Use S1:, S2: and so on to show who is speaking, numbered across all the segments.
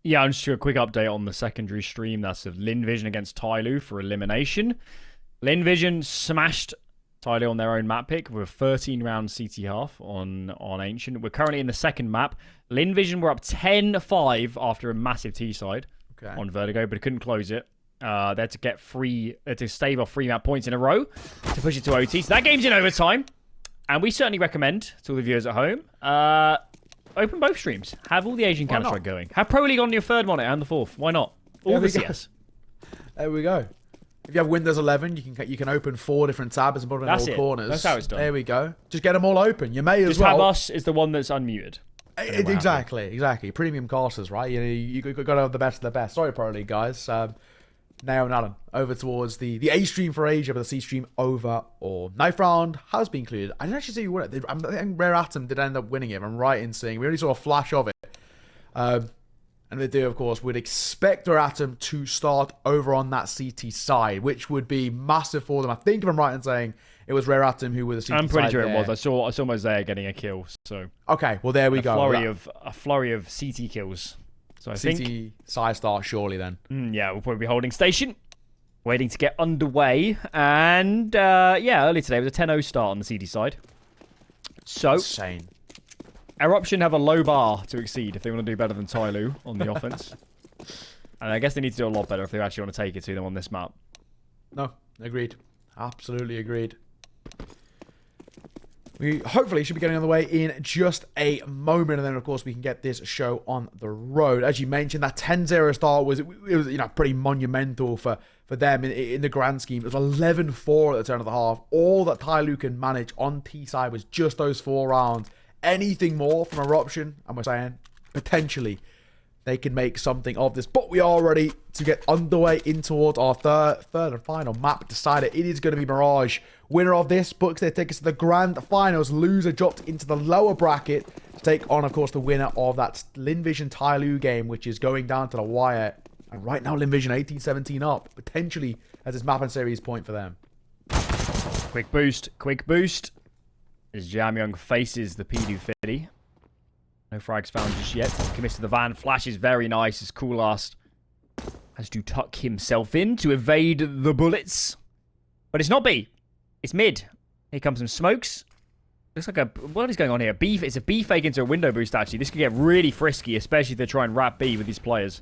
S1: Yeah, I'll just do a quick update on the secondary stream. That's of Lin Vision against Tyloo for elimination. Lin Vision smashed Tyloo on their own map pick with a 13-round CT half on Ancient. We're currently in the second map. Lin Vision were up 10-5 after a massive T-side on Vertigo, but it couldn't close it. They had to get to stave off 3 map points in a row to push it to OT. So that game's in overtime. And we certainly recommend to all the viewers at home, open both streams. Have all the Asian Counter-Strike going. Have Pro League on your third monitor and the fourth. Why not? All the CS.
S2: There we go. If you have Windows 11, you can open 4 different tabs and put them in all corners.
S1: That's how it's done.
S2: There we go. Just get them all open. You may as well.
S1: Just have us is the one that's unmuted.
S2: Exactly. Premium casters, right? You got to have the best of the best. Sorry, Pro League guys. Now and Alan over towards the A stream for Asia, but the C stream over or knife round has been included. I didn't actually see who won it. I think Rare Atom did end up winning it. I'm right in saying we only saw a flash of it. And they do, of course, would expect Rare Atom to start over on that CT side, which would be massive for them. I think if I'm right in saying it was Rare Atom who were the CT side.
S1: I'm pretty sure
S2: there.
S1: it was. I saw Moseyuh getting a kill. So
S2: okay, well there we go.
S1: A flurry of CT kills. So I think
S2: CT side start surely then.
S1: Yeah, we'll probably be holding station, waiting to get underway. And early today was a 10-0 start on the CT side. So
S2: insane.
S1: Eruption have a low bar to exceed if they want to do better than Tyloo on the offense. And I guess they need to do a lot better if they actually want to take it to them on this map.
S2: No, agreed. Absolutely agreed. We hopefully should be getting on the way in just a moment, and then of course we can get this show on the road. As you mentioned, that 10-0 start was pretty monumental for them in the grand scheme. It was 11-4 at the turn of the half. All that Tyloo can manage on T side was just those 4 rounds. Anything more from Eruption, and we're saying potentially they can make something of this. But we are ready to get underway in towards our third and final map decider. It is going to be Mirage. Winner of this books their tickets to the grand finals. Loser dropped into the lower bracket to take on, of course, the winner of that Lin Vision Tyloo game, which is going down to the wire. And right now, Lin Vision 18-17 up, potentially as this map and series point for them.
S1: Quick boost. As Jamyung faces the Pidu Fiddy. No frags found just yet. Commits to the van. Flash is very nice. His cool last has to tuck himself in to evade the bullets. But it's not B. It's mid. Here comes some smokes. Looks like what is going on here? It's a B fake into a window boost, actually. This could get really frisky, especially if they try and wrap B with these players.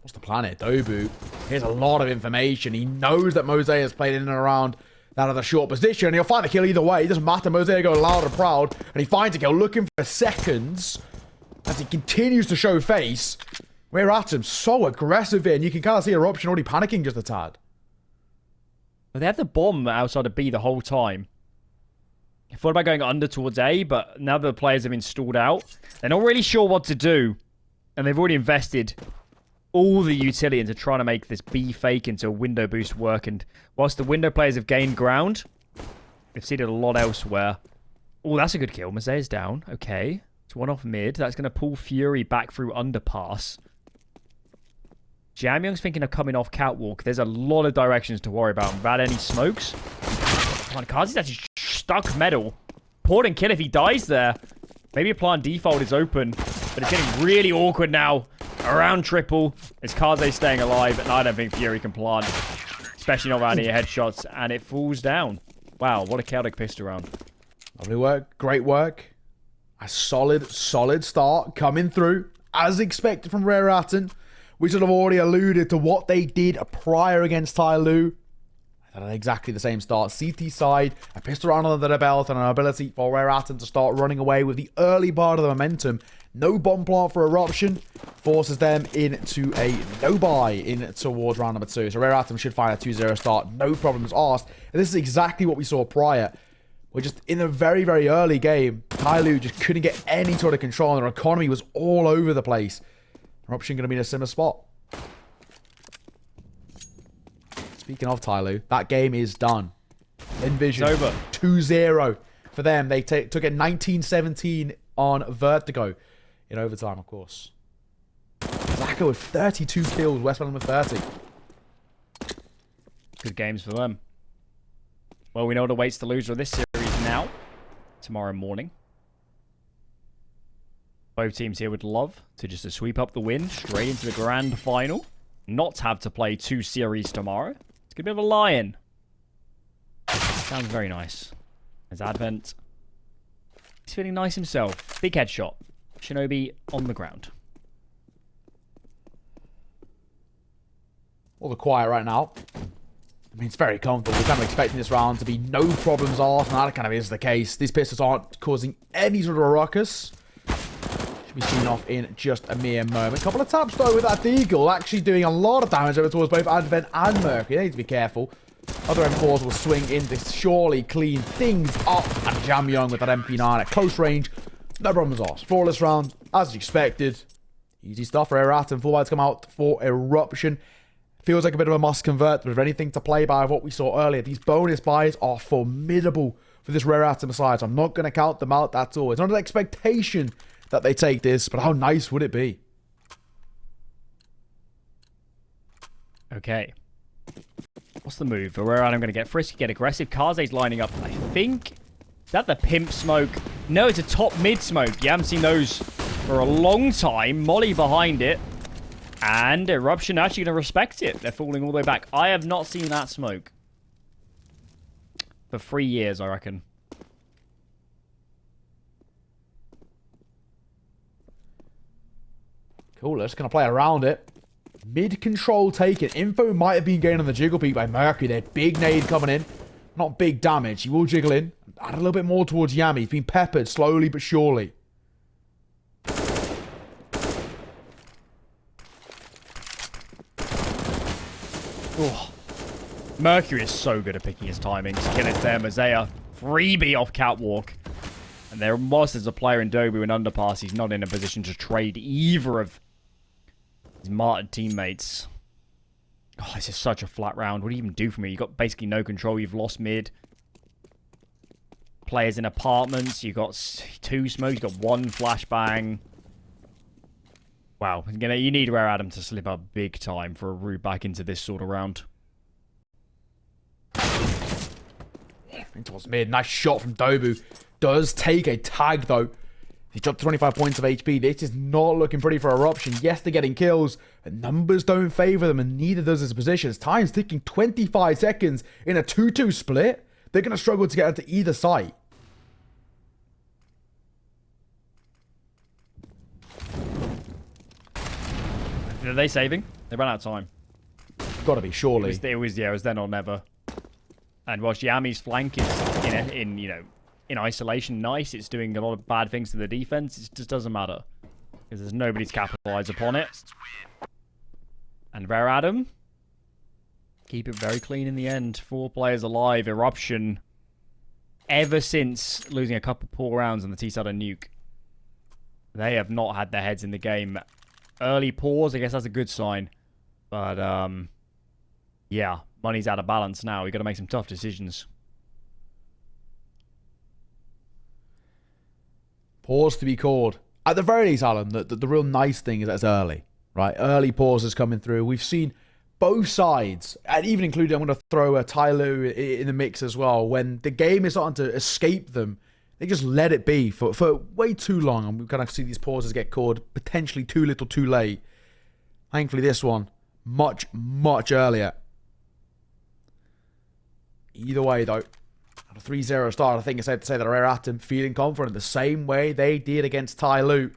S2: What's the plan here? Dobu. Here's a lot of information. He knows that Moseyuh has played in and around that other short position. He'll find the kill either way. It doesn't matter. Moseyuh goes loud and proud. And he finds a kill, looking for seconds as he continues to show face. We're at him. So aggressive here. And you can kind of see Eruption already panicking just a tad.
S1: They have the bomb outside of B the whole time. I thought about going under towards A, but now that the players have been stalled out, they're not really sure what to do. And they've already invested all the utility into trying to make this B fake into a window boost work. And whilst the window players have gained ground, they've seen it a lot elsewhere. Oh, that's a good kill. Moseyuh's down. Okay. It's one off mid. That's going to pull Fury back through underpass. Jamyung's thinking of coming off catwalk. There's a lot of directions to worry about without any smokes. Come on, Kazi's actually stuck metal. Important kill if he dies there. Maybe a plant default is open, but it's getting really awkward now. Around triple. Is Kaze staying alive? And I don't think Fury can plant. Especially not around any headshots. And it falls down. Wow, what a chaotic pistol round.
S2: Lovely work. Great work. A solid start coming through. As expected from Rare Atom. We sort of already alluded to what they did prior against Tyloo. They had exactly the same start. CT side, a pistol round under their belt, and an ability for Rare Atom to start running away with the early part of the momentum. No bomb plant for Eruption. Forces them into a no-buy in towards round number 2. So Rare Atom should find a 2-0 start. No problems asked. And this is exactly what we saw prior. We're just in a very, very early game. Tyloo just couldn't get any sort of control. And their economy was all over the place. Eruption going to be in a similar spot. Speaking of Tyloo, that game is done. Envision.
S1: It's over.
S2: 2-0 for them. They took it 19-17 on Vertigo in overtime, of course. Zaka with 32 kills. Westland with 30.
S1: Good games for them. Well, we know what awaits the loser of this series now. Tomorrow morning. Both teams here would love to just sweep up the win straight into the grand final. Not have to play 2 series tomorrow. It's going to be a bit of a lie-in. Sounds very nice. There's Advent. He's feeling nice himself. Big headshot. Shinobi on the ground.
S2: All the quiet right now. I mean, it's very comfortable. We're kind of expecting this round to be no problems asked, and that kind of is the case. These pistols aren't causing any sort of a ruckus. Should be seen off in just a mere moment. Couple of taps, though, with that Deagle. Actually doing a lot of damage over towards both Advent and Mercury. They need to be careful. Other M4s will swing in to surely clean things up. And Jamyung with that MP9 at close range. No problems asked. Flawless round, as expected. Easy stuff for Eruption. Full whites come out for Eruption. Feels like a bit of a must convert, but if anything to play by of what we saw earlier, these bonus buys are formidable for this rare atom side. So I'm not going to count them out, that's all. It's not an expectation that they take this, but how nice would it be?
S1: Okay. What's the move? Where I'm going to get frisky, get aggressive. Kaze's lining up, I think. Is that the pimp smoke? No, it's a top mid smoke. You haven't seen those for a long time. Molly behind it. And Eruption actually going to respect it. They're falling all the way back. I have not seen that smoke for 3 years, I reckon.
S2: Cool, let's going to play around it. Mid control taken. Info might have been gained on the jiggle peak by Mercury. There, big nade coming in. Not big damage. He will jiggle in. Add a little bit more towards Yami. He's been peppered slowly but surely.
S1: Oh. Mercury is so good at picking his timings. Kill it there, Moseyuh. Freebie off catwalk. And there was, as a player in Dobu and underpass, he's not in a position to trade either of his martyred teammates. Oh, this is such a flat round. What do you even do for me? You've got basically no control. You've lost mid. Players in apartments. You've got 2 smokes. You've got 1 flashbang. Wow. You need Rare Adam to slip up big time for a route back into this sort of round.
S2: Towards mid. Nice shot from Dobu. Does take a tag, though. He dropped 25 points of HP. This is not looking pretty for Eruption. Yes, they're getting kills, but numbers don't favor them, and neither does his positions. Time's ticking 25 seconds in a 2-2 split. They're going to struggle to get onto either side.
S1: Are they saving? They ran out of time.
S2: Got to be, surely.
S1: It was then or never. And whilst Yami's flank is in isolation, nice. It's doing a lot of bad things to the defense. It just doesn't matter because there's nobody to capitalize upon it. And Rare Adam, keep it very clean in the end. 4 players alive. Eruption, ever since losing a couple poor rounds on the T-side of Nuke, they have not had their heads in the game. Early pause, I guess that's a good sign. But, yeah, money's out of balance now. We've got to make some tough decisions.
S2: Pause to be called. At the very least, Alan, the real nice thing is that it's early, right? Early pauses coming through. We've seen both sides, and even including, I'm going to throw a Tyloo in the mix as well. When the game is starting to escape them, they just let it be for way too long, and we kind of see these pauses get called potentially too little, too late. Thankfully, this one, much, much earlier. Either way, though, at a 3-0 start, I think it's safe to say that Rare Atom feeling confident the same way they did against Tyloo.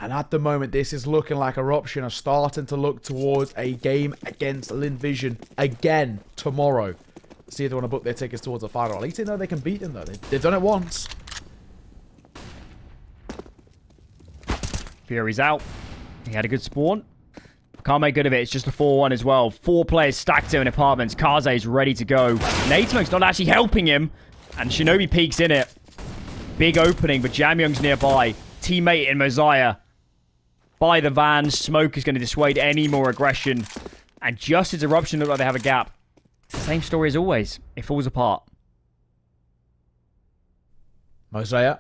S2: And at the moment, this is looking like Eruption are starting to look towards a game against Linvision again tomorrow. See if they want to book their tickets towards the final. At least they know they can beat them, though. They've done it once.
S1: Fury's out. He had a good spawn. Can't make good of it. It's just a 4-1 as well. 4 players stacked here in apartments. Kaze's ready to go. Nadesmoke's not actually helping him. And Shinobi peeks in it. Big opening, but Jamyung's nearby. Teammate in Moseyuh. By the van. Smoke is going to dissuade any more aggression. And just as Eruption look like they have a gap, it's the same story as always. It falls apart.
S2: Moseyuh.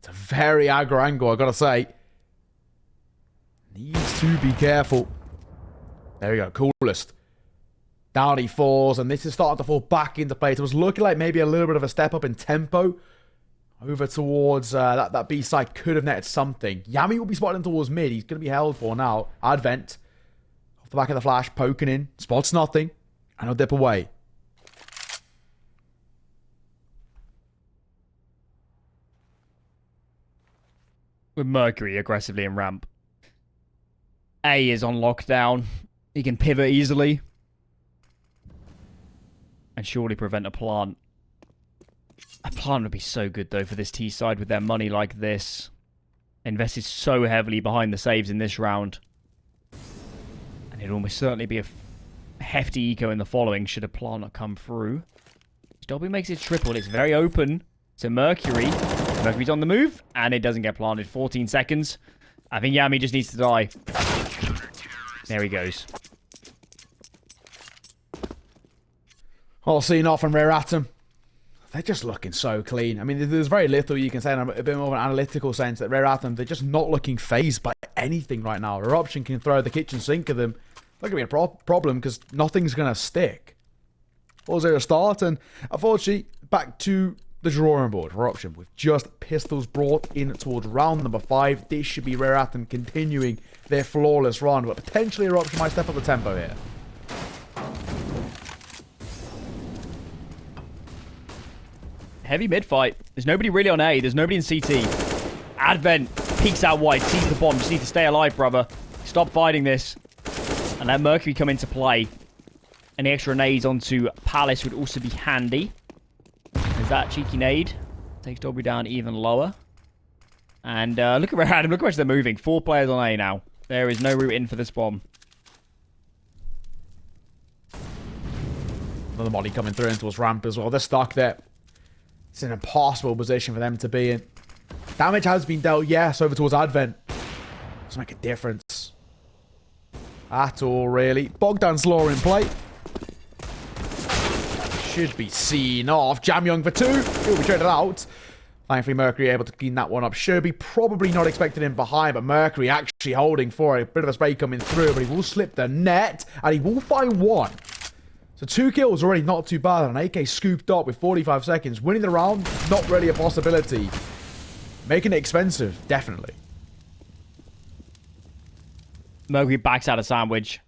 S2: It's a very aggro angle, I've got to say. Needs to be careful. There we go. Coolest. Down he falls, and this is starting to fall back into place. It was looking like maybe a little bit of a step up in tempo. over towards that B side could have netted something. Yami will be spotting towards mid. He's going to be held for now. Advent. Off the back of the flash, poking in. Spots nothing. And he'll dip away.
S1: With Mercury aggressively in ramp. A is on lockdown. He can pivot easily. And surely prevent a plant. A plant would be so good, though, for this T side with their money like this. Invested so heavily behind the saves in this round. And it'd almost certainly be a hefty eco in the following should a plant not come through. Dobby makes it triple. It's very open to Mercury. Mercury's on the move, and it doesn't get planted. 14 seconds. I think Yami just needs to die. There he goes.
S2: All seen off from Rare Atom. They're just looking so clean. I mean, there's very little you can say in a bit more of an analytical sense that Rare Atom, they're just not looking phased by anything right now. Eruption can throw the kitchen sink at them. Not going to be a problem because nothing's going to stick. 4-0 start, and unfortunately, back to the drawing board. Eruption with just pistols brought in towards round number 5. This should be Rare Atom continuing their flawless run, but potentially Eruption might step up the tempo here.
S1: Heavy mid fight. There's nobody really on A. There's nobody in CT. Advent peeks out wide, sees the bomb. Just need to stay alive, brother. Stop fighting this. And let Mercury come into play. Any extra nades onto Palace would also be handy. There's that cheeky nade. Takes Dobby down even lower. And look at Rare Atom. Look how much they're moving. 4 players on A now. There is no route in for this bomb.
S2: Another molly coming through into his ramp as well. They're stuck there. It's an impossible position for them to be in. Damage has been dealt, yes, over towards Advent. Doesn't make a difference at all, really. Bogdan's Law in play. Should be seen off. Jam Young for 2. He'll be traded out. Thankfully, Mercury able to clean that one up. Sherby probably not expected him behind, but Mercury actually holding for it. A bit of a spray coming through, but he will slip the net, and he will find one. So 2 kills already not too bad. And an AK scooped up with 45 seconds. Winning the round, not really a possibility. Making it expensive, definitely.
S1: Mercury backs out a sandwich.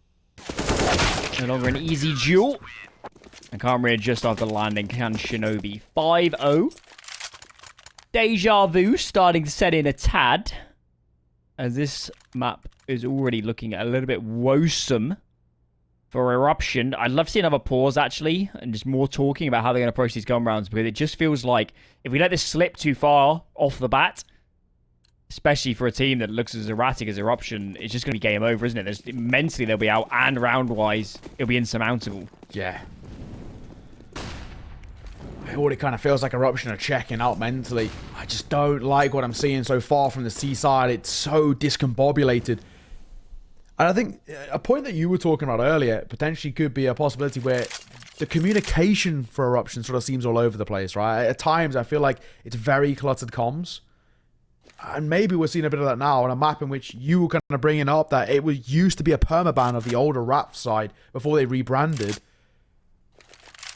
S1: No longer an easy duel. And can't readjust after landing. Can Shinobi 5-0. Deja vu starting to set in a tad. As this map is already looking a little bit woesome for Eruption. I'd love to see another pause, actually, and just more talking about how they're going to approach these gun rounds, because it just feels like if we let this slip too far off the bat, especially for a team that looks as erratic as Eruption, it's just going to be game over, isn't it? Mentally, they'll be out, and round-wise, it'll be insurmountable.
S2: Yeah. It already kind of feels like Eruption are checking out mentally. I just don't like what I'm seeing so far from the C side. It's so discombobulated. And I think a point that you were talking about earlier potentially could be a possibility where the communication for Eruption sort of seems all over the place, right? At times, I feel like it's very cluttered comms. And maybe we're seeing a bit of that now on a map in which you were kind of bringing up that it was used to be a permaban of the older rap side before they rebranded.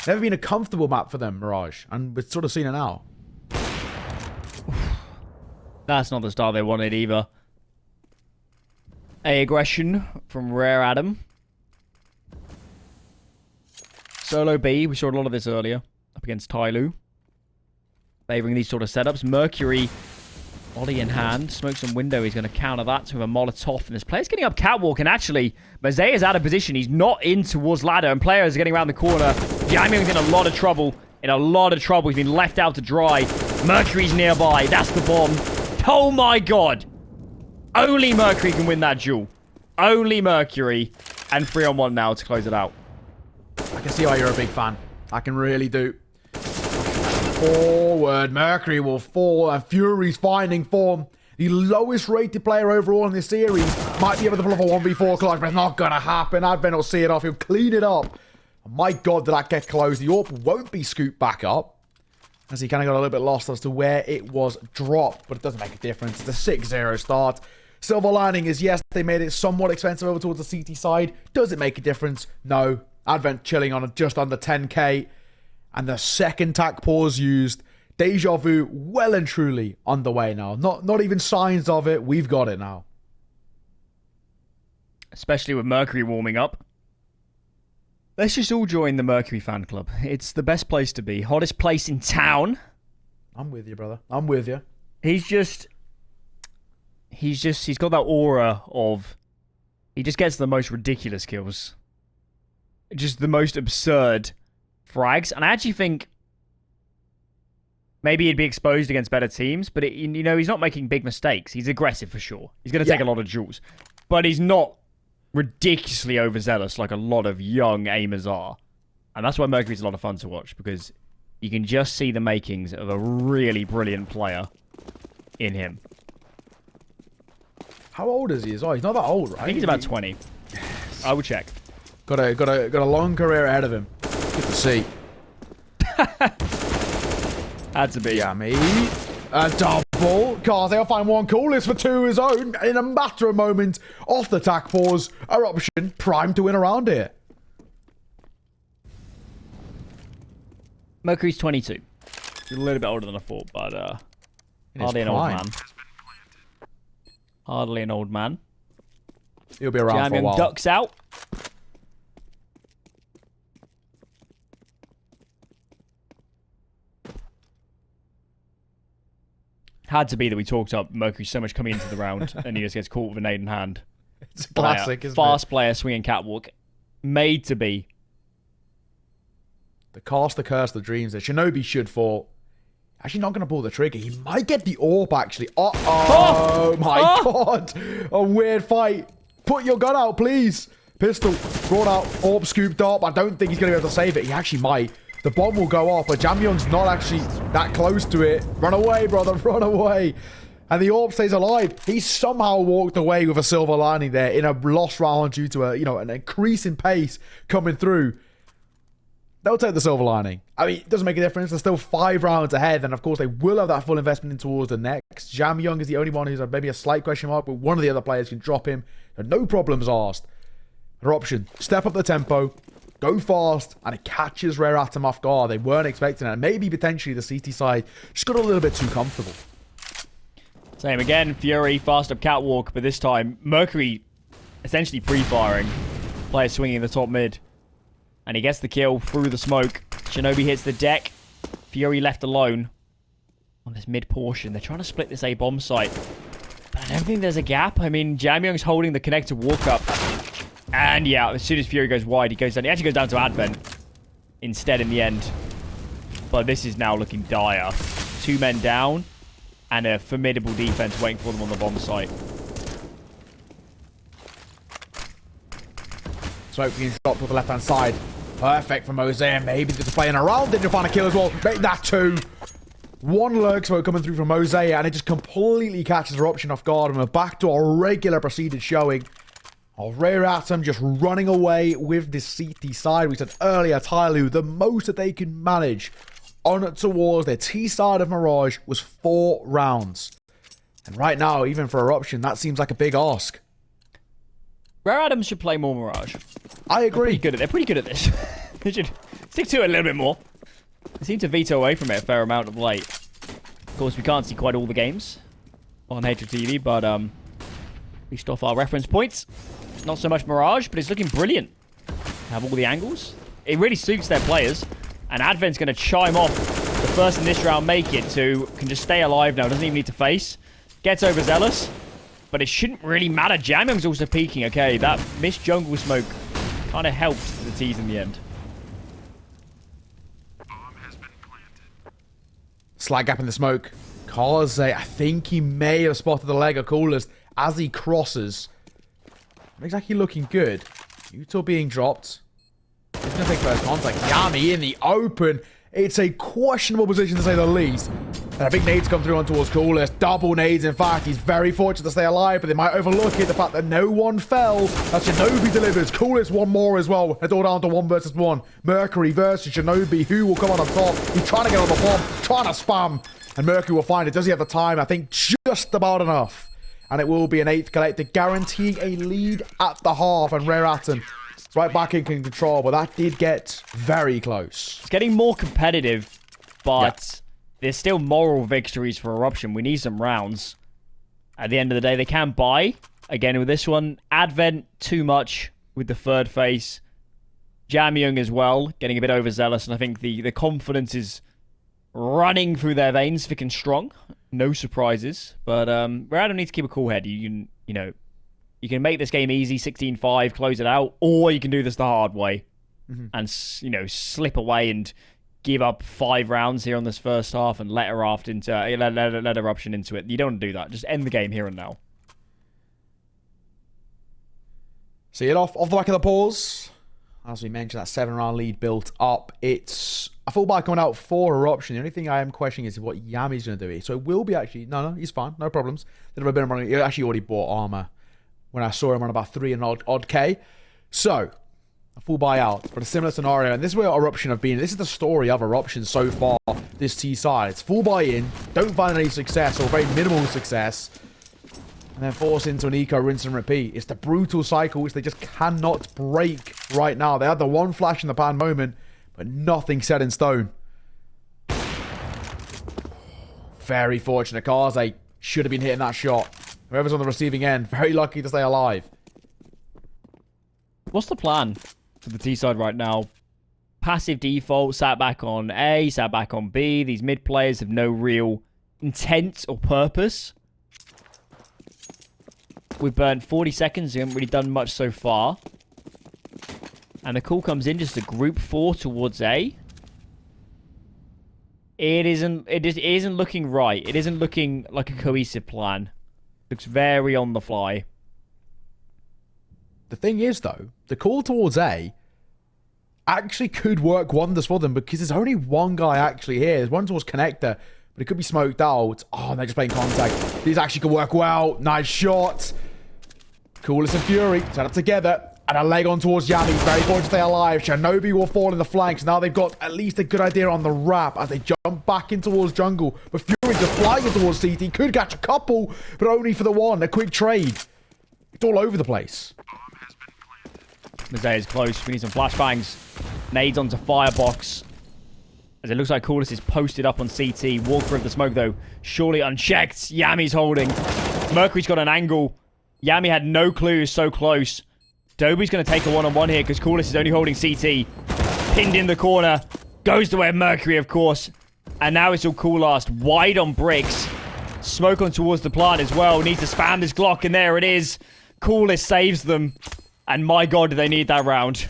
S2: Never been a comfortable map for them, Mirage. And we're sort of seeing it now.
S1: That's not the style they wanted either. A aggression from Rare Atom. Solo B, we saw a lot of this earlier. Up against Tyloo. Favouring these sort of setups. Mercury, Ollie in hand. Smokes on window. He's going to counter that to a Molotov. And this player's getting up catwalk. And actually, Moseyuh's out of position. He's not in towards ladder. And players are getting around the corner. Yaming's in a lot of trouble. He's been left out to dry. Mercury's nearby. That's the bomb. Oh my god. Only Mercury can win that duel. Only Mercury. And 3-on-1 now to close it out.
S2: I can see why you're a big fan. I can really do. Forward. Mercury will fall. And Fury's finding form. The lowest rated player overall in this series. Might be able to pull off a 1v4 clutch, but it's not going to happen. Advent will see it off. He'll clean it up. My god, did that get close. The AWP won't be scooped back up. As he kind of got a little bit lost as to where it was dropped. But it doesn't make a difference. It's a 6-0 start. Silver lining is, yes, they made it somewhat expensive over towards the CT side. Does it make a difference? No. Advent chilling on just under 10k. And the second tac pause used Deja vu well and truly on the way now. Not even signs of it. We've got it now.
S1: Especially with Mercury warming up. Let's just all join the Mercury fan club. It's the best place to be. Hottest place in town.
S2: I'm with you, brother. I'm with you.
S1: He's got that aura of, he just gets the most ridiculous kills. Just the most absurd frags. And I actually think maybe he'd be exposed against better teams, but he's not making big mistakes. He's aggressive for sure. He's going to take a lot of duels. But he's not ridiculously overzealous like a lot of young aimers are. And that's why Mercury's a lot of fun to watch, because you can just see the makings of a really brilliant player in him.
S2: How old is he as well? He's not that old, right?
S1: I think he's about 20.
S2: Yes.
S1: I would check.
S2: Got a long career ahead of him. Good to see.
S1: Had to be.
S2: Yeah, me. A double. Cars, they'll find one coolest for two his own in a matter of moments. Off the tack pause. Eruption primed to win around here.
S1: Mercury's 22. He's a little bit older than I thought, but hardly an old man. Hardly an old man.
S2: He'll be around for a while.
S1: Ducks out. Had to be that we talked up Mercury so much coming into the round and he just gets caught with a nade in hand.
S2: It's a classic, isn't it?
S1: Fast player, swinging catwalk. Made to be.
S2: The cast, the curse, the dreams that Shinobi should fall. Actually not going to pull the trigger. He might get the AWP, actually. Oh my God. A weird fight. Put your gun out, please. Pistol brought out, AWP scooped up. I don't think he's going to be able to save it. He actually might. The bomb will go off, but Jamyung's not actually that close to it. Run away, brother. Run away. And the AWP stays alive. He somehow walked away with a silver lining there in a lost round due to an increase in pace coming through. They'll take the silver lining. I mean, it doesn't make a difference. They're still 5 rounds ahead. And, of course, they will have that full investment in towards the next. Jamyung is the only one who's maybe a slight question mark, but one of the other players can drop him. No problems asked. Eruption, step up the tempo, go fast, and it catches Rare Atom off guard. They weren't expecting it. And maybe, potentially, the CT side just got a little bit too comfortable.
S1: Same again. Fury, fast up catwalk, but this time, Mercury essentially pre-firing. Player swinging the top mid. And he gets the kill through the smoke. Shinobi hits the deck. Fury left alone on this mid portion. They're trying to split this A-bomb site. But I don't think there's a gap. I mean, Jamyung's holding the connector walk up. And yeah, as soon as Fury goes wide, he goes down. He actually goes down to Advent instead in the end. But this is now looking dire. 2 men down and a formidable defense waiting for them on the bomb site.
S2: Smoke being dropped to the left-hand side. Perfect for Moseyuh. Maybe just playing around. Didn't find a kill as well. Make that 2. 1 lurk smoke coming through from Moseyuh, and it just completely catches Eruption off guard. And we're back to our regular proceeded showing. Our Rare Atom just running away with the CT side. We said earlier, Tyloo, the most that they can manage on towards their T side of Mirage was 4 rounds. And right now, even for Eruption, that seems like a big ask.
S1: Rare Atoms should play more Mirage.
S2: I agree.
S1: They're pretty good at this. They should stick to it a little bit more. They seem to veto away from it a fair amount of late. Of course, we can't see quite all the games on HTV, but at least off our reference points. Not so much Mirage, but it's looking brilliant. Have all the angles. It really suits their players. And Advent's going to chime off. The first in this round make it to can just stay alive now. Doesn't even need to face. Gets overzealous. But it shouldn't really matter. Jamyung's also peeking. Okay, that missed jungle smoke kind of helped the T's in the end.
S2: Slight gap in the smoke. Kaze, I think he may have spotted the leg of Coolest as he crosses. Not exactly looking good. Util being dropped. He's going to take first contact. Yami in the open. It's a questionable position to say the least. And a big nade to come through on towards Coolest. Double nades, in fact. He's very fortunate to stay alive, but they might overlook it. The fact that no one fell. As Shinobi delivers. Coolest 1 more as well. It's all down to 1 versus 1. Mercury versus Shinobi. Who will come on top? He's trying to get on the bomb. Trying to spam. And Mercury will find it. Does he have the time? I think just about enough. And it will be an 8th collector, guaranteeing a lead at the half. And Rare Atom right back in control, but that did get very close.
S1: It's getting more competitive, but there's still moral victories for Eruption. We need some rounds. At the end of the day, they can buy. Again, with this one, Advent, too much with the third face. Jamyung as well, getting a bit overzealous. And I think the confidence is running through their veins, thick and strong. No surprises. But Rado needs to keep a cool head. You can make this game easy, 16-5, close it out. Or you can do this the hard way. And, slip away and give up 5 rounds here on this first half and let Eruption into it. You don't want to do that. Just end the game here and now.
S2: See it off the back of the pause. As we mentioned, that 7-round lead built up. It's a fullback coming out for Eruption. The only thing I am questioning is what Yami's going to do here. So it will be actually... No, he's fine. No problems. He actually already bought armor when I saw him on about 3 and odd K. So... a full buyout, but a similar scenario, and this is where Eruption have been. This is the story of Eruption so far this T-side. It's full buy-in, don't find any success or very minimal success, and then force into an eco, rinse and repeat. It's the brutal cycle which they just cannot break right now. They had the one flash in the pan moment, but nothing set in stone. Very fortunate. Kaze should have been hitting that shot. Whoever's on the receiving end, very lucky to stay alive.
S1: What's the plan for the T-side right now? Passive default, sat back on A, sat back on B. These mid players have no real intent or purpose. We've burnt 40 seconds. We haven't really done much so far. And the call comes in just a group 4 towards A. It isn't looking right. It isn't looking like a cohesive plan. Looks very on the fly.
S2: The thing is, though, the call towards A actually could work wonders for them because there's only one guy actually here. There's one towards Connector, but it could be smoked out. Oh, they're just playing contact. These actually could work well. Nice shot. Coolest and Fury set up together. And a leg on towards Yami. Very fortunate to stay alive. Shinobi will fall in the flanks. Now they've got at least a good idea on the wrap as they jump back in towards jungle. But Fury just flying in towards CT. Could catch a couple, but only for the one. A quick trade. It's all over the place.
S1: Moseyuh is close. We need some flashbangs. Nades onto Firebox. As it looks like Coolest is posted up on CT. Walk through the smoke, though. Surely unchecked. Yami's holding. Mercury's got an angle. Yami had no clue. He's so close. Dobby's going to take a one-on-one here because Coolest is only holding CT. Pinned in the corner. Goes the way of Mercury, of course. And now it's all Coolest. Wide on bricks. Smoke on towards the plant as well. Needs to spam this Glock, and there it is. Coolest saves them. And my god, do they need that round.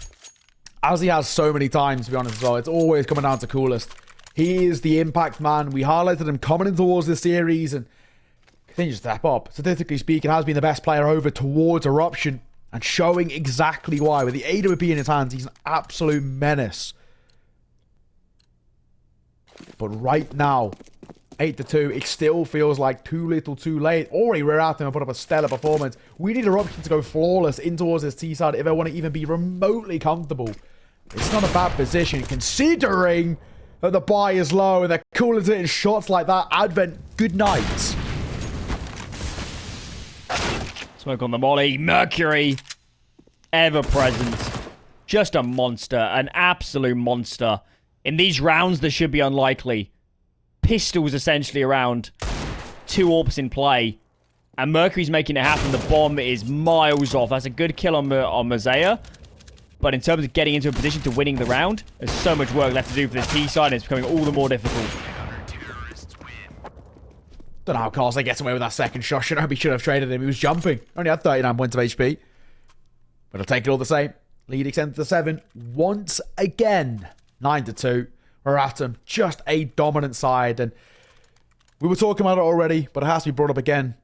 S2: As he has so many times, to be honest as well. It's always coming down to Coolest. He is the impact man. We highlighted him coming in towards this series and continues to step up. Statistically speaking, has been the best player over towards Eruption and showing exactly why. With the AWP in his hands, he's an absolute menace. But right now, 8-2, it still feels like too little too late. Already rear out him and put up a stellar performance. We need Eruption to go flawless in towards this T-side if they want to even be remotely comfortable. It's not a bad position considering that the buy is low and they're cool as hitting shots like that. Advent, good night.
S1: Smoke on the molly. Mercury, ever present. Just a monster, an absolute monster. In these rounds, this should be unlikely. Pistols essentially around. 2 AWPs in play. And Mercury's making it happen. The bomb is miles off. That's a good kill on Moseyuh. But in terms of getting into a position to winning the round, there's so much work left to do for this T-side, and it's becoming all the more difficult.
S2: Don't know how Kaze gets away with that second shot. Shinobi should have traded him. He was jumping. Only had 39 points of HP. But I'll take it all the same. Lead extended to 7. Once again. 9-2. Eruption, just a dominant side, and we were talking about it already, but it has to be brought up again.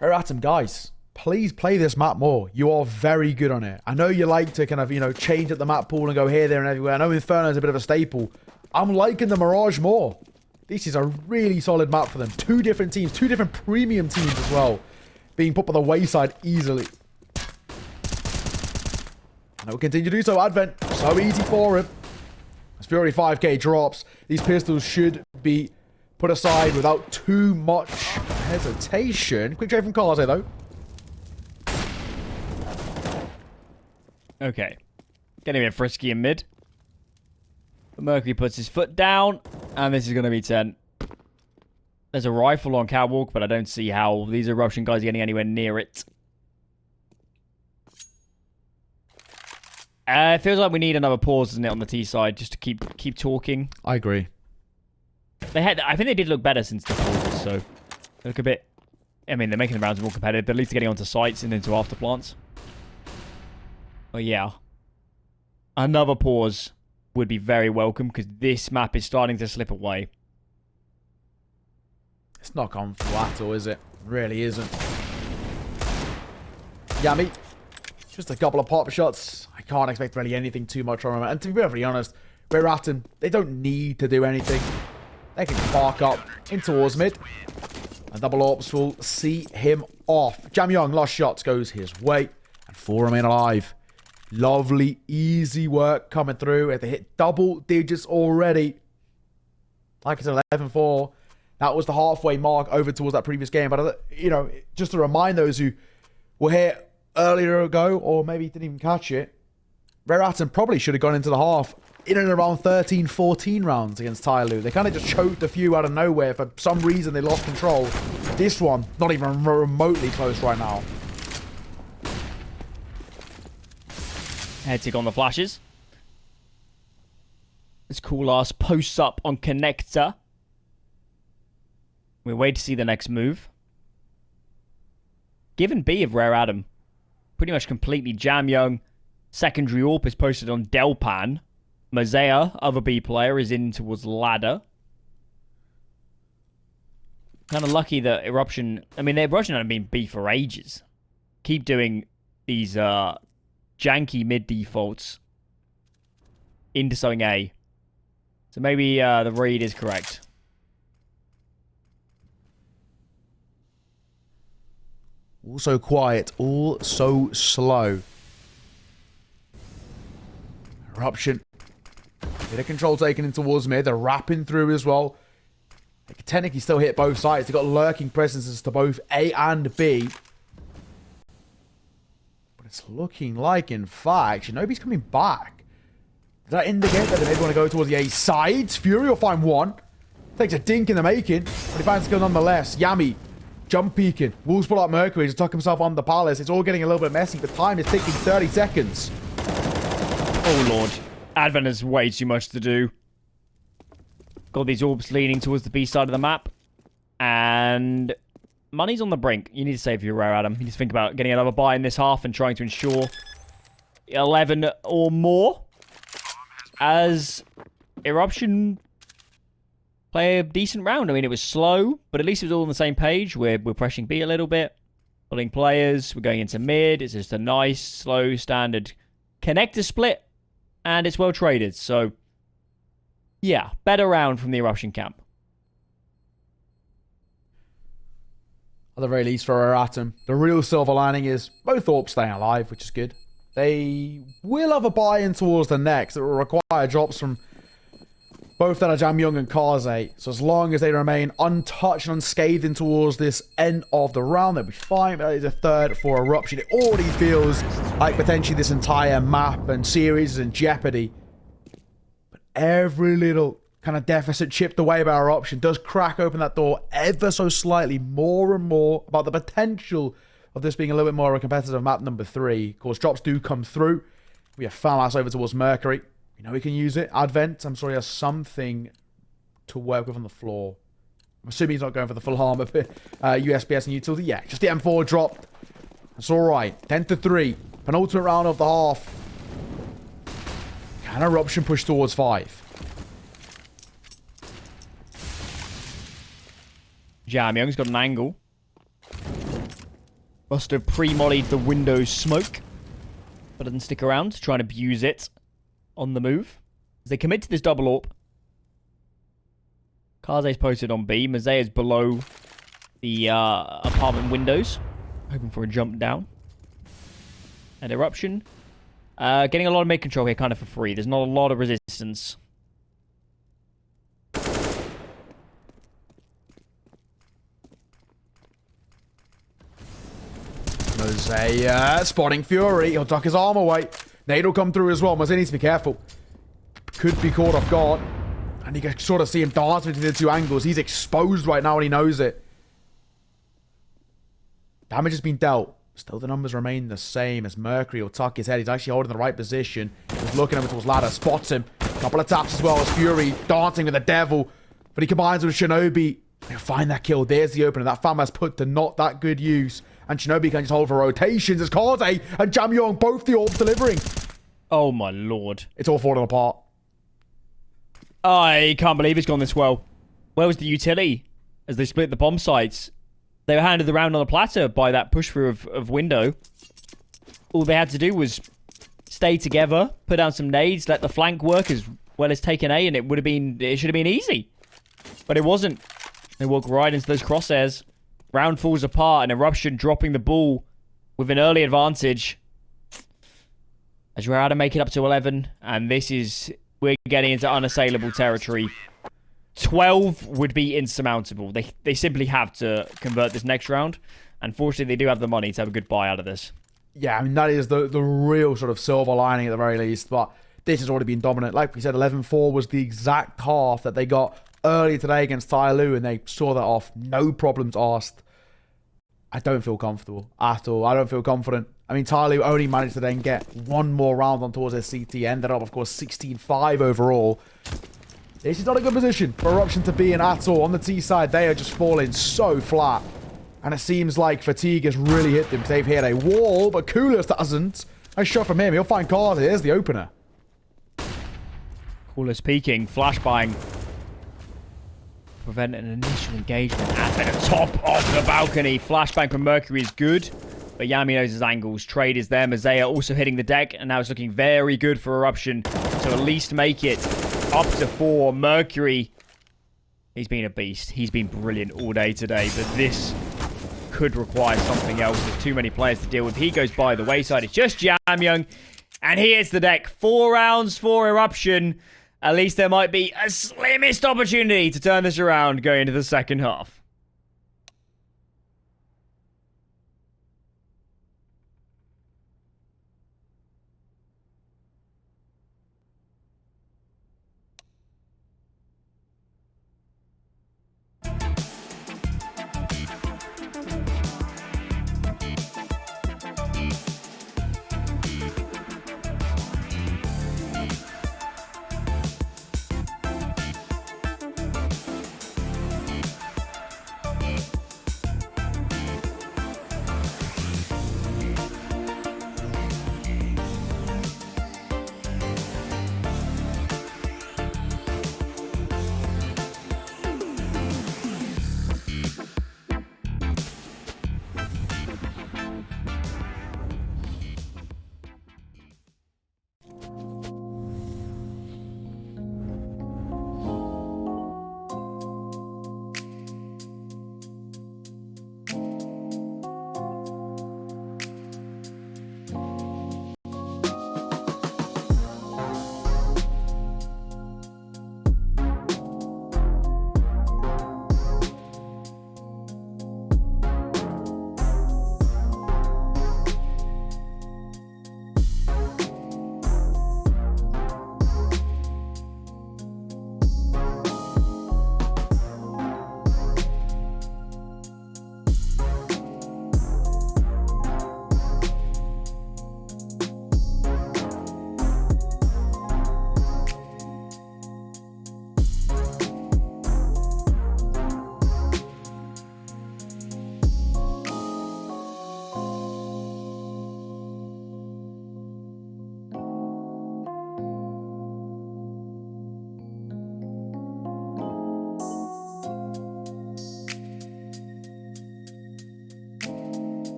S2: Eruption, guys, please play this map more. You are very good on it. I know you like to kind of, change up the map pool and go here, there, and everywhere. I know Inferno is a bit of a staple. I'm liking the Mirage more. This is a really solid map for them. 2 different teams, 2 different premium teams as well, being put by the wayside easily. And it will continue to do so. Advent, so easy for him. As Fury 5k drops, these pistols should be put aside without too much hesitation. Quick trade from Kaze, though.
S1: Okay. Getting a bit frisky in mid. But Mercury puts his foot down, and this is going to be 10. There's a rifle on Catwalk, but I don't see how these Eruption guys are getting anywhere near it. It feels like we need another pause, doesn't it, on the T side, just to keep talking.
S2: I agree.
S1: I think they did look better since the pauses, so they look a bit. I mean, they're making the rounds more competitive, but at least they're getting onto sites and into after plants. Oh yeah, another pause would be very welcome because this map is starting to slip away.
S2: It's not gone flat, or is it? It really isn't. Yummy. Just a couple of pop shots. I can't expect really anything too much from him. And to be perfectly honest, Eruption, they don't need to do anything. They can spark up in towards mid. And double ops will see him off. Jamyong, last shots goes his way. And 4 remain alive. Lovely, easy work coming through. They hit double digits already. Like I said, 11-4. That was the halfway mark over towards that previous game. But, you know, just to remind those who were here earlier ago, or maybe didn't even catch it, Eruption probably should have gone into the half in and around 13, 14 rounds against Tyloo. They kind of just choked a few out of nowhere. For some reason, they lost control. This one, not even remotely close right now.
S1: Headtick on the flashes. Let's call us posts up on connector. We'll wait to see the next move. Given B of Rare Adam. Pretty much completely Jamyong. Secondary AWP is posted on Delpan. Moseyuh, other B player, is in towards ladder. Kind of lucky that Eruption... I mean, Eruption haven't been B for ages. Keep doing these janky mid defaults into something A. So maybe the read is correct.
S2: All so quiet, all so slow. Eruption. Bit of control taken in towards mid. They're wrapping through as well. They can technically still hit both sides. They've got lurking presences to both A and B. But it's looking like, in fact, Shinobi's coming back. Does that indicate that they maybe want to go towards the A side? Fury will find one. Takes a dink in the making, but he finds a kill nonetheless. Yami jump peeking. Wolves pull out Mercury to tuck himself on the palace. It's all getting a little bit messy. The time is ticking 30 seconds.
S1: Oh, Lord. Advent has way too much to do. Got these orbs leaning towards the B side of the map. And money's on the brink. You need to save your Rare Adam. You need to think about getting another buy in this half and trying to ensure 11 or more. As Eruption play a decent round. I mean, it was slow, but at least it was all on the same page. We're pressing B a little bit. Pulling players. We're going into mid. It's just a nice, slow, standard connector split. And it's well traded. So, yeah, better round from the Eruption camp.
S2: At the very least for Eruption, the real silver lining is both AWPs staying alive, which is good. They will have a buy-in towards the next. It will require drops from both that are Jamyong and Kaze. So as long as they remain untouched and unscathed in towards this end of the round, they'll be fine. That is a third for Eruption. It already feels like potentially this entire map and series is in jeopardy. But every little kind of deficit chipped away by Eruption does crack open that door ever so slightly more and more about the potential of this being a little bit more of a competitive map number 3. Of course, drops do come through. We have Famas over towards Mercury. You know he can use it. Advent, I'm sure he has something to work with on the floor. I'm assuming he's not going for the full armor, USPS and utility. Yeah, just the M4 dropped. That's alright. 10-3. Penultimate round of the half. Can Eruption push towards 5?
S1: Jamyong's got an angle. Must have pre-mollied the Windows smoke. But doesn't stick around. Trying to abuse it on the move. As they commit to this double AWP. Kaze's posted on B. Moseyuh's below the apartment windows. Hoping for a jump down. And Eruption. Getting a lot of mid control here kind of for free. There's not a lot of resistance.
S2: Moseyuh spotting Fury. He'll tuck his arm away. Nade will come through as well. Moseyuh needs to be careful. Could be caught off guard. And you can sort of see him dance between the two angles. He's exposed right now and he knows it. Damage has been dealt. Still, the numbers remain the same as Mercury will tuck his head. He's actually holding the right position. He's looking over towards ladder. Spots him. A couple of taps as well as Fury dancing with the devil. But he combines with Shinobi. He'll find that kill. There's the opener. That Fama's put to not that good use. And Shinobi can just hold for rotations as Kaze and Jamyong, both the orbs delivering.
S1: Oh my lord.
S2: It's all falling apart.
S1: I can't believe it's gone this well. Where was the utility as they split the bomb sites? They were handed the round on the platter by that push through of window. All they had to do was stay together, put down some nades, let the flank work as well as take an A, and it should have been easy. But it wasn't. They walk right into those crosshairs. Round falls apart, and Eruption dropping the ball with an early advantage. As we're out to make it up to 11, and we're getting into unassailable territory. 12 would be insurmountable. They simply have to convert this next round. Unfortunately, they do have the money to have a good buy out of this.
S2: Yeah, I mean, that is the real sort of silver lining at the very least. But this has already been dominant. Like we said, 11-4 was the exact half that they got earlier today against Tyloo, and they saw that off. No problems asked. I don't feel comfortable at all. I don't feel confident. I mean, Tyloo only managed to then get one more round on towards their CT. Ended up, of course, 16-5 overall. This is not a good position for Eruption to be in at all. On the T side, they are just falling so flat. And it seems like fatigue has really hit them. They've hit a wall, but Coolest doesn't. Nice shot from him. He'll find Kaze. Here's the opener.
S1: Coolest peeking, flashbang. Prevent an initial engagement at the top of the balcony. Flashbang from Mercury is good, but Yami knows his angles. Trade is there. Moseyuh also hitting the deck, and now it's looking very good for Eruption to at least make it up to 4. Mercury, he's been a beast. He's been brilliant all day today, but this could require something else. There's too many players to deal with. He goes by the wayside. It's just Jamyong, and he hits the deck. 4 rounds for Eruption. At least there might be a slimmest opportunity to turn this around going into the second half.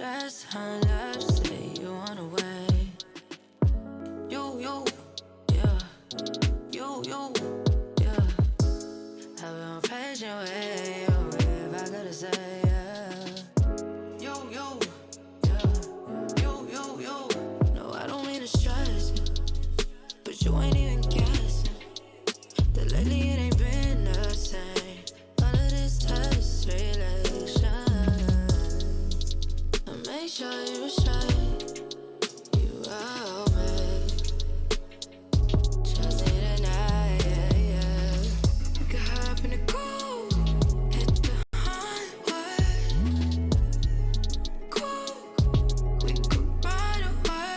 S3: Last time left, say you wanna wait. You, yeah. You, yeah. I've been patient with you, if I gotta say, yeah. You, yeah. You. No, I don't mean to stress you, but you ain't even guessing that lately it ain't been the same. All of this test relation, I make sure you straight. You out, babe. Just need a night, yeah. We could hop in the cool, hit the highway. Cool, we could ride away.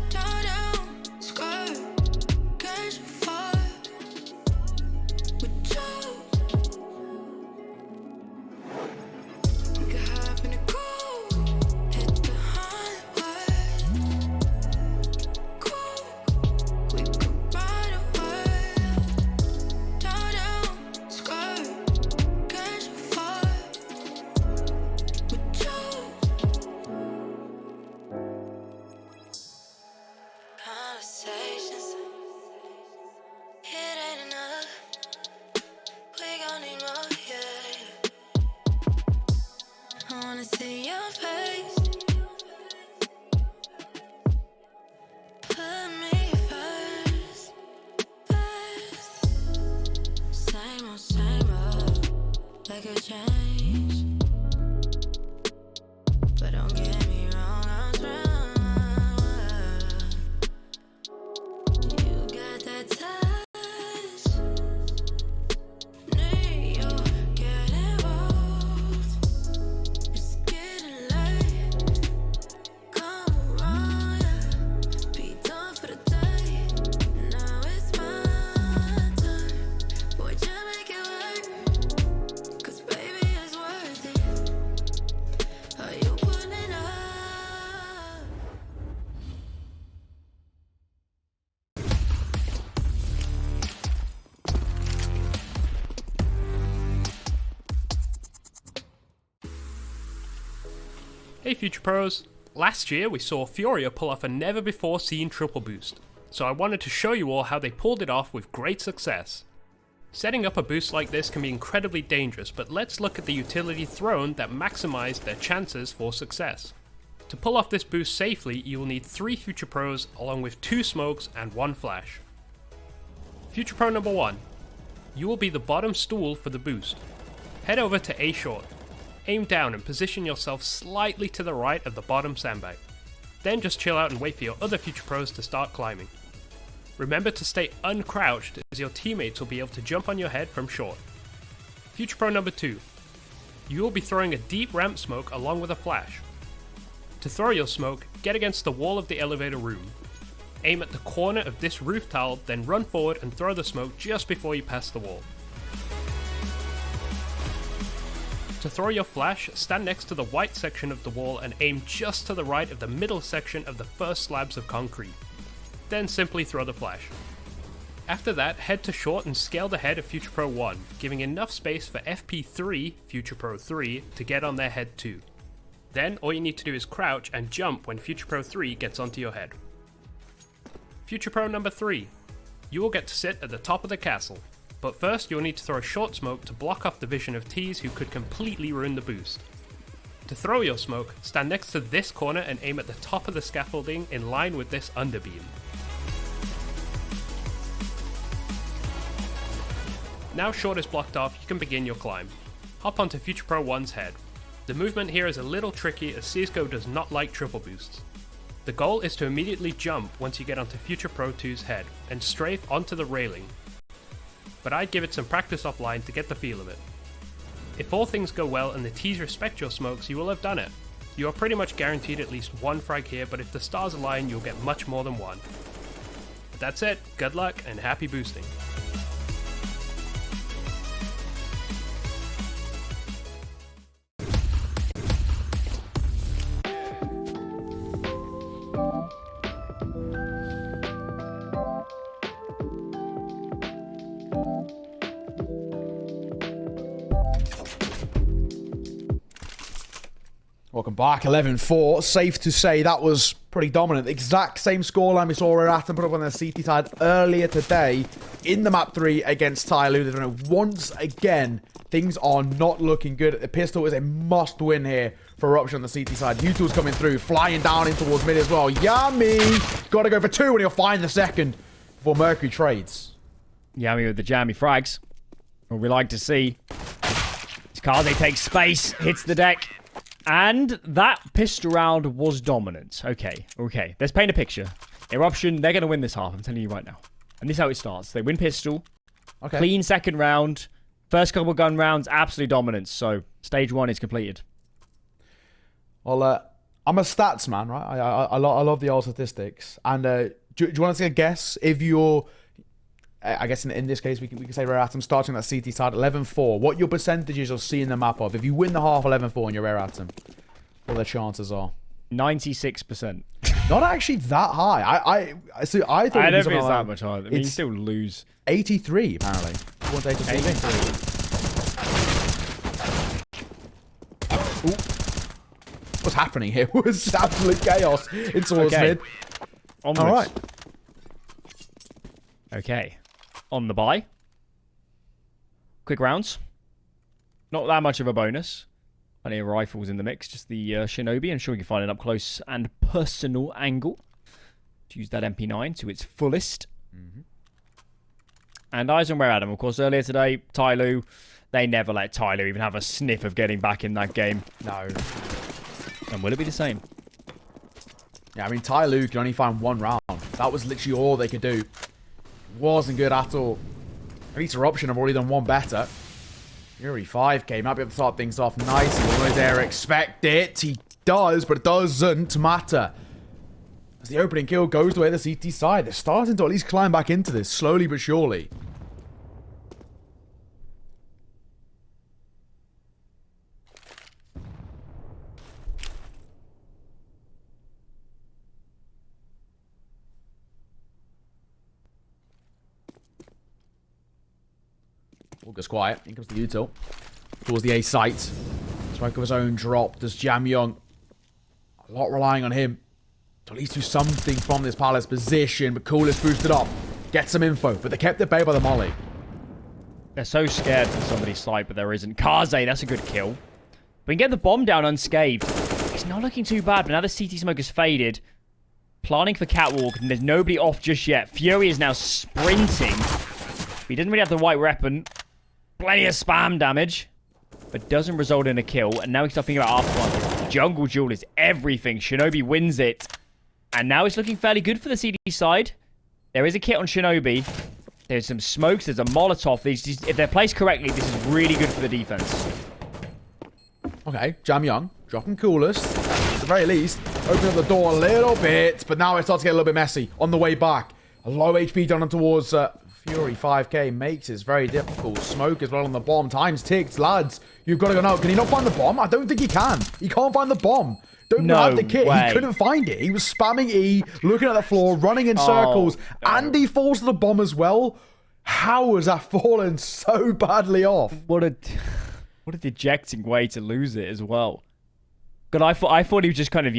S3: Down, skirt, catch a fire with you. We could hop in the cool, hit the highway. Cool, we could ride away. Down, skirt, catch a fire with you. Conversations, it ain't enough. We gon' need more, yeah. I wanna see your face. Put me first. Same old, like a change. But don't get me wrong, I'm strong. You got that touch. Need you get involved. It's getting late. Come around, yeah. Be done for the day. Now it's my turn. Boy, just make it work. 'Cause baby, it's worth it. Are you pulling up?
S4: Hey Future Pros! Last year we saw Furia pull off a never before seen triple boost, so I wanted to show you all how they pulled it off with great success. Setting up a boost like this can be incredibly dangerous, but let's look at the utility thrown that maximized their chances for success. To pull off this boost safely, you will need 3 Future Pros along with 2 smokes and 1 flash. Future Pro number 1. You will be the bottom stool for the boost. Head over to A short. Aim down and position yourself slightly to the right of the bottom sandbag. Then just chill out and wait for your other Future Pros to start climbing. Remember to stay uncrouched as your teammates will be able to jump on your head from short. Future Pro number 2. You will be throwing a deep ramp smoke along with a flash. To throw your smoke, get against the wall of the elevator room. Aim at the corner of this roof tile, then run forward and throw the smoke just before you pass the wall. To throw your flash, stand next to the white section of the wall and aim just to the right of the middle section of the first slabs of concrete. Then simply throw the flash. After that, head to short and scale the head of Future Pro 1, giving enough space for FP3, Future Pro 3, to get on their head too. Then all you need to do is crouch and jump when Future Pro 3 gets onto your head. Future Pro number 3. You will get to sit at the top of the castle. But first you'll need to throw a short smoke to block off the vision of T's who could completely ruin the boost. To throw your smoke, stand next to this corner and aim at the top of the scaffolding in line with this underbeam. Now short is blocked off, you can begin your climb. Hop onto Future Pro 1's head. The movement here is a little tricky as CSGO does not like triple boosts. The goal is to immediately jump once you get onto Future Pro 2's head and strafe onto the railing. But I'd give it some practice offline to get the feel of it. If all things go well and the T's respect your smokes, you will have done it. You are pretty much guaranteed at least 1 frag here, but if the stars align, you'll get much more than 1. But that's it, good luck and happy boosting.
S2: Welcome back, 11-4. Safe to say that was pretty dominant. Exact same scoreline we saw Eruption put up on their CT side earlier today in the map 3 against Tyloo. They're doing it once again. Things are not looking good. The pistol is a must-win here for Eruption on the CT side. U2's coming through, flying down in towards mid as well. Yummy! Got to go for 2 and he'll find the second before Mercury trades.
S1: Yummy with the jammy frags. What we like to see. Kaze takes space, hits the deck. And that pistol round was dominant. Okay. Let's paint a picture. Eruption, they're going to win this half. I'm telling you right now. And this is how it starts. They win pistol.
S2: Okay.
S1: Clean second round. First couple gun rounds, absolute dominance. So, stage 1 is completed.
S2: Well, I'm a stats man, right? I love the old statistics. And do you want to take a guess if you're... I guess in this case, we can say Rare Atom starting that CT side 11-4. What your percentages you'll see in the map of? If you win the half 11-4 in your Rare Atom, what the chances are?
S1: 96%.
S2: Not actually that high. I thought
S1: I don't
S2: it'd be
S1: think it's
S2: something
S1: that
S2: like
S1: much higher. I mean, you still lose.
S2: 83, apparently. 83. What's happening here? Was absolute chaos in towards mid.
S1: Onwards.
S2: All right.
S1: Okay. On the buy. Quick rounds. Not that much of a bonus. Plenty of rifles in the mix. Just the Shinobi. I'm sure you can find an up close and personal angle to use that MP9 to its fullest. And eyes on Rare Adam. Of course, earlier today, Tyloo, they never let Tyloo even have a sniff of getting back in that game.
S2: No.
S1: And will it be the same?
S2: Yeah, I mean, Tyloo could only find 1 round. That was literally all they could do. Wasn't good at all. At least Eruption have already done 1 better. Fury 5k might be able to start things off nicely. Almost there, expect it. He does, but it doesn't matter. As the opening kill goes the way of the CT side, they're starting to at least climb back into this, slowly but surely. All goes quiet. In comes the util. Towards the A site. Smoke of his own drop. Does Jam Young. A lot relying on him to at least do something from this Palace position. But Coolest boosted up. Get some info. But they kept it bay by the molly.
S1: They're so scared for somebody's sight, but there isn't. Kaze, that's a good kill. We can get the bomb down unscathed. It's not looking too bad, but now the CT smoke has faded. Planning for catwalk, and there's nobody off just yet. Fury is now sprinting. He didn't really have the right weapon. Plenty of spam damage, but doesn't result in a kill. And now we start thinking about aftermath. Jungle Jewel is everything. Shinobi wins it. And now it's looking fairly good for the CD side. There is a kit on Shinobi. There's some smokes. There's a Molotov. If they're placed correctly, this is really good for the defense.
S2: Okay, Jam Young. Dropping Coolest. At the very least, opening up the door a little bit. But now it starts to get a little bit messy on the way back. A low HP down towards... Fury 5k makes it very difficult. Smoke as well on the bomb. Time's ticked, lads. You've got to go now. Can he not find the bomb? I don't think he can. He can't find the bomb. Don't have the kit.
S1: Way.
S2: He couldn't find it. He was spamming E, looking at the floor, running in circles, and he falls to the bomb as well. How has that fallen so badly off?
S1: What a dejecting way to lose it as well. But I thought he was just kind of,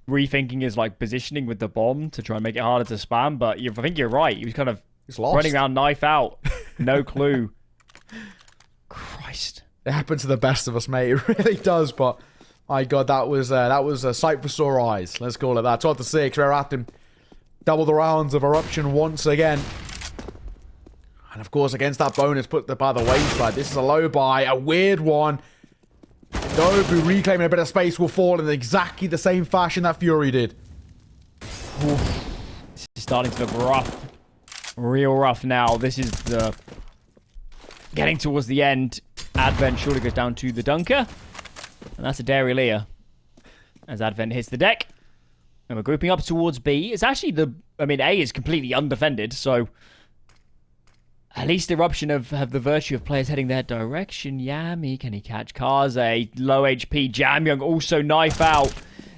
S1: rethinking his positioning with the bomb to try and make it harder to spam. But I think you're right. He was kind of running around knife out. No clue. Christ.
S2: It happens to the best of us, mate. It really does. But my God, that was a sight for sore eyes. Let's call it that. 12-6. Rare Atom double the rounds of Eruption once again. And of course, against that bonus put by the wayside. This is a low buy, a weird one. Nobu reclaiming a bit of space will fall in exactly the same fashion that Fury did.
S1: Oof. This is starting to look rough. Real rough now. This is the... Getting towards the end. Advent surely goes down to the Dunker. And that's a Darilia. As Advent hits the deck. And we're grouping up towards B. It's actually A is completely undefended, so... At least Eruption have the virtue of players heading their direction. Yami, can he catch Kaze? Low HP. Jam Young also knife out.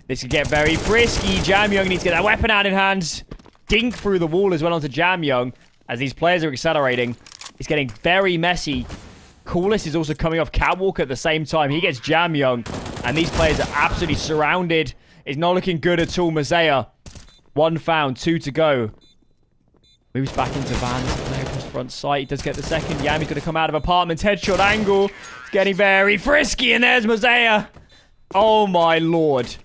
S1: This could get very frisky. Jam Young needs to get that weapon out in hand. Dink through the wall as well onto Jam Young. As these players are accelerating. It's getting very messy. Coolest is also coming off catwalk at the same time. He gets Jam Young. And these players are absolutely surrounded. It's not looking good at all. Moseyuh, 1 found, 2 to go. Moves back into Vans. Player across the front side. He does get the second. Yami's going to come out of apartments. Headshot angle. It's getting very frisky. And there's Moseyuh. Oh, my lord.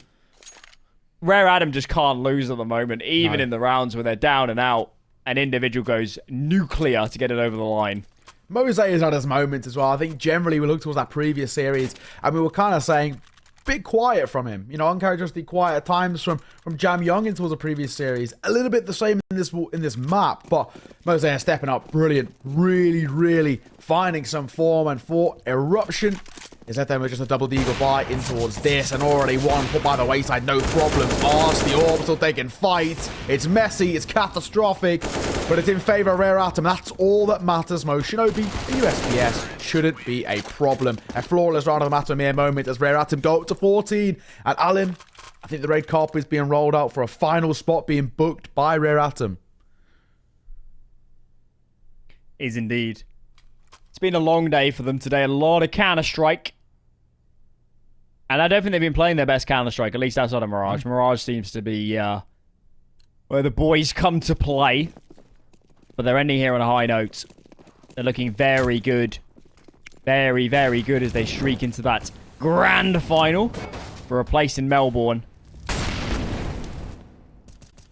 S1: Rare Adam just can't lose at the moment. Even in the rounds where they're down and out. An individual goes nuclear to get it over the line.
S2: Moseyuh has had his moments as well. I think generally we look towards that previous series and we were kind of saying, bit quiet from him. You know, uncharacteristically quiet at times from Jam Young towards the previous series. A little bit the same in this map, but Moseyuh stepping up brilliant. Really, really finding some form. And for Eruption, is let them with just a double deagle buy in towards this, and already one put by the wayside, no problem. Arse, the orbital, they can fight. It's messy, it's catastrophic, but it's in favor of Rare Atom. That's all that matters most. Shinobi, the USPS shouldn't be a problem. A flawless round of the matter, mere moment as Rare Atom go up to 14. And Alan, I think the red carpet is being rolled out for a final spot being booked by Rare Atom.
S1: Is indeed. It's been a long day for them today. A lot of Counter-Strike. And I don't think they've been playing their best Counter-Strike, at least outside of Mirage. Mirage seems to be where the boys come to play. But they're ending here on a high note. They're looking very good. Very, very good as they streak into that grand final for a place in Melbourne.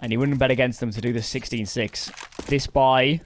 S1: And you wouldn't bet against them to do the 16-6. This bye